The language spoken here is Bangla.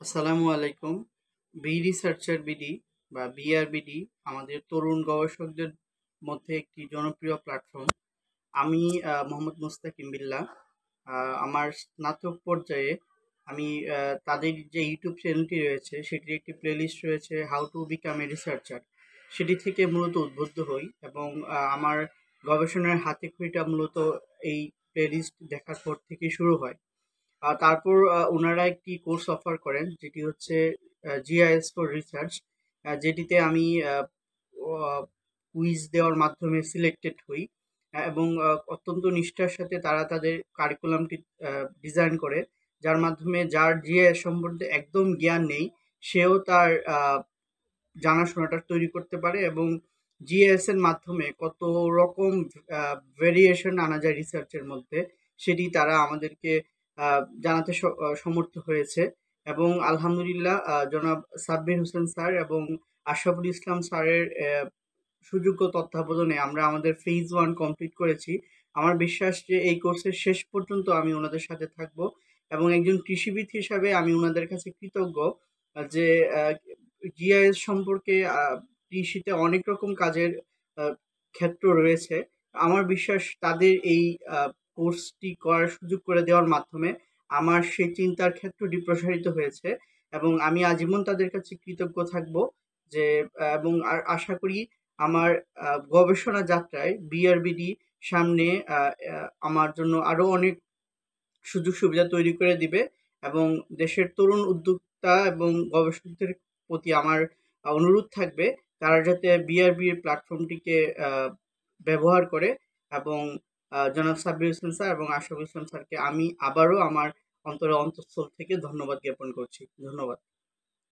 আসসালামু আলাইকুম। বি রিসার্চার বিডি বা বিআরবিডি আমাদের তরুণ গবেষকদের মধ্যে একটি জনপ্রিয় প্ল্যাটফর্ম। আমি মোহাম্মদ মুস্তাকিম বিল্লাহ। আমার স্নাতক পর্যায়ে আমি তাদের যে ইউটিউব চ্যানেলটি রয়েছে সেটির একটি প্লেলিস্ট রয়েছে how to become a researcher. সেটি থেকে মূলত উদ্বুদ্ধ হই এবং আমার গবেষণার হাতেখড়িটা মূলত এই প্লেলিস্ট দেখার পর থেকেই শুরু হয়। তারপর ওনারা একটি কোর্স অফার করেন যেটি হচ্ছে জিআইএস ফর রিসার্চ, যেটিতে আমি কুইজ দেওয়ার মাধ্যমে সিলেক্টেড হই। এবং অত্যন্ত নিষ্ঠার সাথে তারা তাদের কারিকুলামটি ডিজাইন করে, যার মাধ্যমে যার জিআইএস সম্বন্ধে একদম জ্ঞান নেই সেও তার জানাশোনাটা তৈরি করতে পারে এবং জিএস এর মাধ্যমে কত রকম ভেরিয়েশন আনা যায় রিসার্চের মধ্যে সেটি তারা আমাদেরকে জানাতে সমর্থ হয়েছে। এবং আলহামদুলিল্লাহ জনাব সাব্বির হোসেন স্যার এবং আশরাফুল ইসলাম স্যারের সুযোগ্য তত্ত্বাবধানে আমরা আমাদের ফেজ 1 কমপ্লিট করেছি। আমার বিশ্বাস যে এই কোর্সের শেষ পর্যন্ত আমি ওনাদের সাথে থাকব এবং একজন কৃষিবিদ হিসাবে আমি ওনাদের কাছে কৃতজ্ঞ যে জিআইএস সম্পর্কে কৃষিতে অনেক রকম কাজের আহ, ক্ষেত্র রয়েছে। আমার বিশ্বাস তাদের এই কোর্সটি করার সুযোগ করে দেওয়ার মাধ্যমে আমার সেই চিন্তার ক্ষেত্রটি প্রসারিত হয়েছে এবং আমি আজীবন তাদের কাছে কৃতজ্ঞ থাকব। যে এবং আর আশা করি আমার গবেষণা যাত্রায় বিআরবিডি সামনে আমার জন্য আরো অনেক সুযোগ সুবিধা তৈরি করে দিবে এবং দেশের তরুণ উদ্যোক্তা এবং গবেষকদের প্রতি আমার অনুরোধ থাকবে তারা যাতে বিআরবি এর প্ল্যাটফর্মটিকে ব্যবহার করে। এবং জনাব সাব্বির হোসেন স্যার এবং আশরাফুল ইসলাম স্যারকে আমি আবারও আমার অন্তরের অন্তঃস্থল থেকে ধন্যবাদ জ্ঞাপন করছি। ধন্যবাদ।